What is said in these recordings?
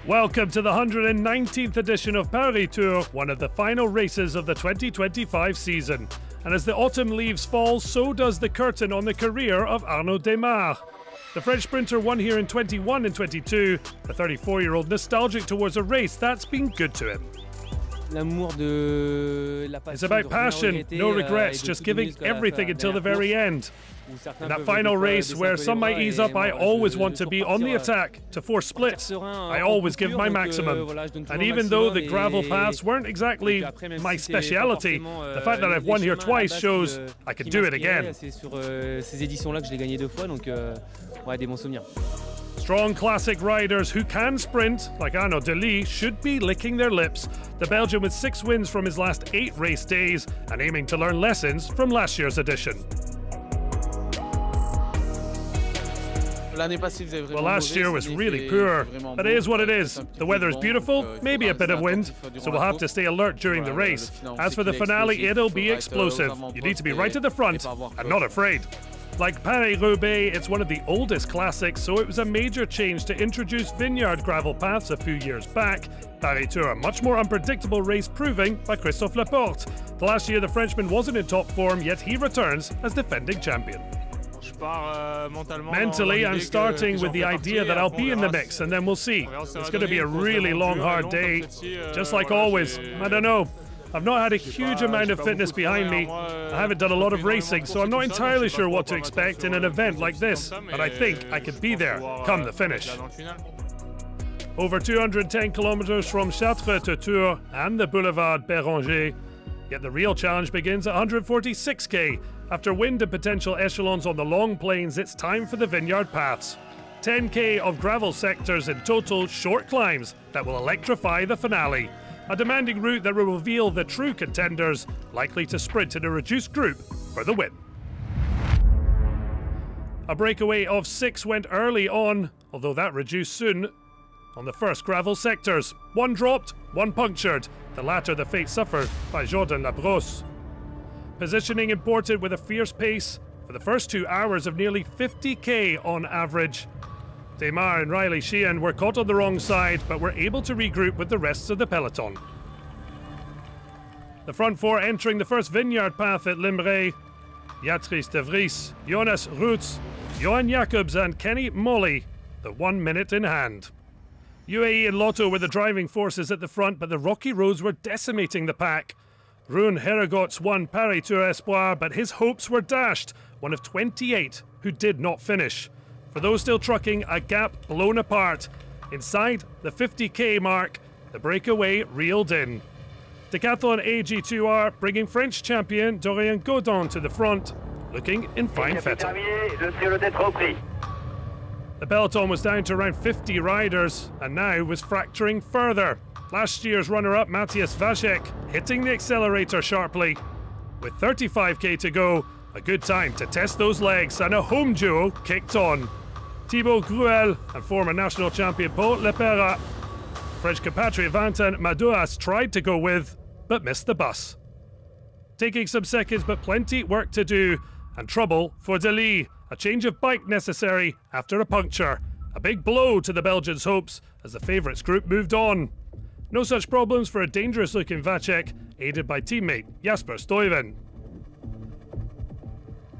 Welcome to the 119th edition of Paris Tour, one of the final races of the 2025 season. And as the autumn leaves fall, so does the curtain on the career of Arnaud Démare. The French sprinter won here in 21 and 22, the 34-year-old nostalgic towards a race that's been good to him. It's about passion, no regrets, just giving everything until the very end. In that final race where some might ease up, I always want to be on the attack, to force splits. I always give my maximum. And even though the gravel paths weren't exactly my speciality, the fact that I've won here twice shows I can do it again. Strong classic riders who can sprint, like Arnaud Démare, should be licking their lips. The Belgian with 6 wins from his last 8 race days and aiming to learn lessons from last year's edition. Well, last year was really poor, but it is what it is. The weather is beautiful, maybe a bit of wind, so we'll have to stay alert during the race. As for the finale, it'll be explosive. You need to be right at the front and not afraid. Like Paris-Roubaix, it's one of the oldest classics, so it was a major change to introduce vineyard gravel paths a few years back. Paris Tour, a much more unpredictable race proving by Christophe Laporte. Last year, the Frenchman wasn't in top form, yet he returns as defending champion. Mentally, I'm starting with the idea that I'll be in the mix, and then we'll see. It's going to be a really long, hard day. Just like always, I don't know. I've not had a huge amount of fitness behind me. I haven't done a lot of racing, so I'm not entirely sure what to expect in an event like this, but I think I could be there come the finish. Over 210 kilometers from Chartres to Tours and the Boulevard Béranger. Yet the real challenge begins at 146k. After wind and potential echelons on the long plains, it's time for the vineyard paths. 10k of gravel sectors in total, short climbs that will electrify the finale. A demanding route that will reveal the true contenders, likely to sprint in a reduced group for the win. A breakaway of 6 went early on, although that reduced soon. On the first gravel sectors, 1 dropped, 1 punctured, the latter the fate suffered by Jordan Labrosse. Positioning important with a fierce pace for the first 2 hours of nearly 50k on average. Démare and Riley Sheehan were caught on the wrong side, but were able to regroup with the rest of the peloton. The front 4 entering the first vineyard path at Limbray. Yatrice de Vries, Jonas Roots, Johan Jacobs and Kenny Molly, the 1 minute in hand. UAE and Lotto were the driving forces at the front, but the rocky roads were decimating the pack. Rune Herregots won Paris Tour Espoir, but his hopes were dashed, one of 28 who did not finish. For those still trucking, a gap blown apart. Inside the 50k mark, the breakaway reeled in. Decathlon AG2R bringing French champion Dorian Godon to the front, looking in fine fettle. The peloton was down to around 50 riders, and now was fracturing further. Last year's runner-up Matthias Vacek hitting the accelerator sharply. With 35k to go, a good time to test those legs, and a home duo kicked on. Thibaut Gruel and former national champion Pau Lepera. French compatriot Valentin Madouas tried to go with, but missed the bus. Taking some seconds, but plenty work to do, and trouble for Démare. A change of bike necessary after a puncture. A big blow to the Belgians' hopes as the favourites group moved on. No such problems for a dangerous-looking Vacek, aided by teammate Jasper Stuyven.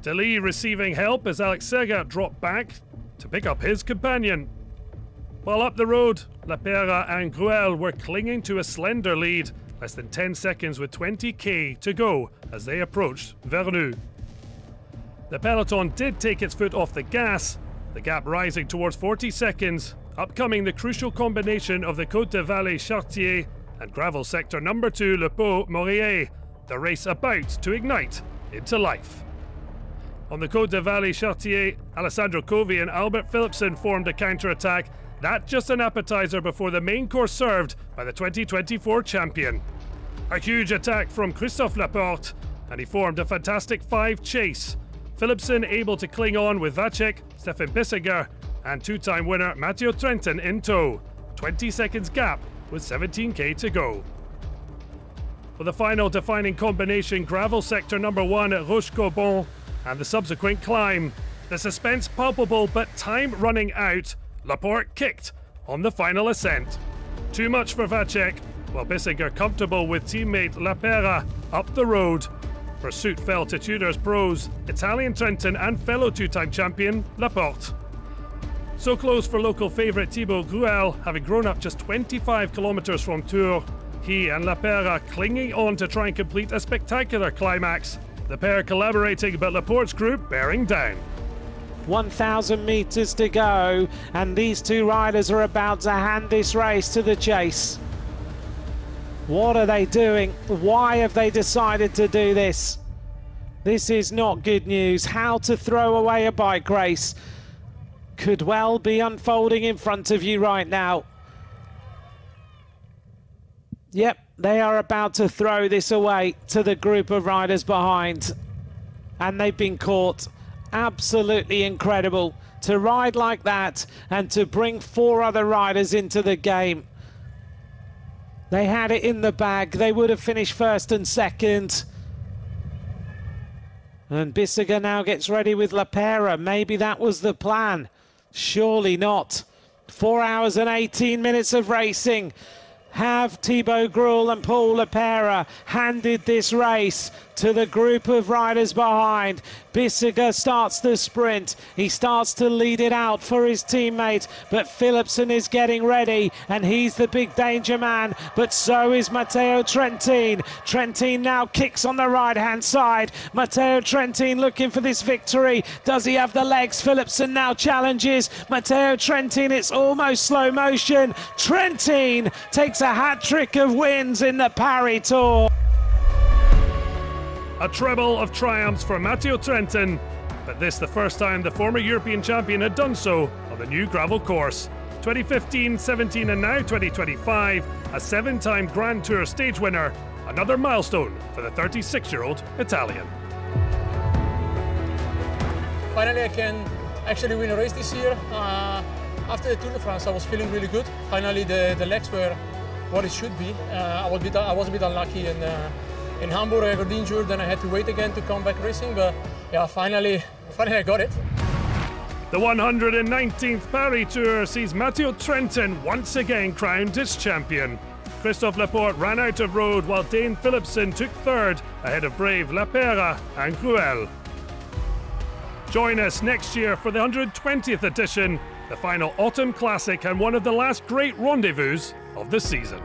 Démare receiving help as Alex Segat dropped back to pick up his companion. While up the road, Lepera and Gruel were clinging to a slender lead, less than 10 seconds with 20k to go as they approached Vernou. The peloton did take its foot off the gas, the gap rising towards 40 seconds, upcoming the crucial combination of the Côte de Valais Chartier and gravel sector number 2 Le Pau-Morier, the race about to ignite into life. On the Côte de Valais Chartier, Alessandro Covi and Albert Philipsen formed a counter-attack. That just an appetizer before the main course served by the 2024 champion. A huge attack from Christophe Laporte, and he formed a fantastic 5 chase. Philipsen able to cling on with Vacek, Stefan Bissiger, and 2-time winner Matteo Trentin in tow. 20 seconds gap with 17k to go. For the final defining combination, gravel sector number 1 at Roche-Cobon, and the subsequent climb. The suspense palpable, but time running out. Laporte kicked on the final ascent. too much for Vacek, while Bissiger comfortable with teammate Lapera up the road. Pursuit fell to Tudor's pros, Italian Trentin and fellow two-time champion Laporte. So close for local favourite Thibaut Gruel, having grown up just 25 kilometres from Tours. He and Lapera clinging on to try and complete a spectacular climax. The pair collaborating, but Laporte's group bearing down. 1,000 metres to go, and these two riders are about to hand this race to the chase. What are they doing? Why have they decided to do this? This is not good news. How to throw away a bike race could well be unfolding in front of you right now. Yep, they are about to throw this away to the group of riders behind. And they've been caught. Absolutely incredible to ride like that and to bring 4 other riders into the game. They had it in the bag. They would have finished first and second. And Bissiger now gets ready with Lapera. Maybe that was the plan. Surely not. 4 hours and 18 minutes of racing. Have Thibaut Gruel and Paul Lapera handed this race to the group of riders behind? Bissiger starts the sprint. He starts to lead it out for his teammate, but Philipsen is getting ready, and he's the big danger man, but so is Matteo Trentin. Trentin now kicks on the right-hand side. Matteo Trentin looking for this victory. Does he have the legs? Philipsen now challenges Matteo Trentin. It's almost slow motion. Trentin takes a hat-trick of wins in the Paris Tour. A treble of triumphs for Matteo Trentin, but this the first time the former European champion had done so on the new gravel course. 2015, 17 and now 2025, a 7-time Grand Tour stage winner, another milestone for the 36-year-old Italian. Finally I can actually win a race this year. After the Tour de France I was feeling really good. Finally the legs were what it should be. I was a bit unlucky and in Hamburg I got injured, then I had to wait again to come back racing, but yeah, finally I got it. The 119th Paris Tour sees Matteo Trentin once again crowned its champion. Christophe Laporte ran out of road while Dane Philipsen took third ahead of brave Lapera and Gruel. Join us next year for the 120th edition, the final autumn classic and one of the last great rendezvous of the season.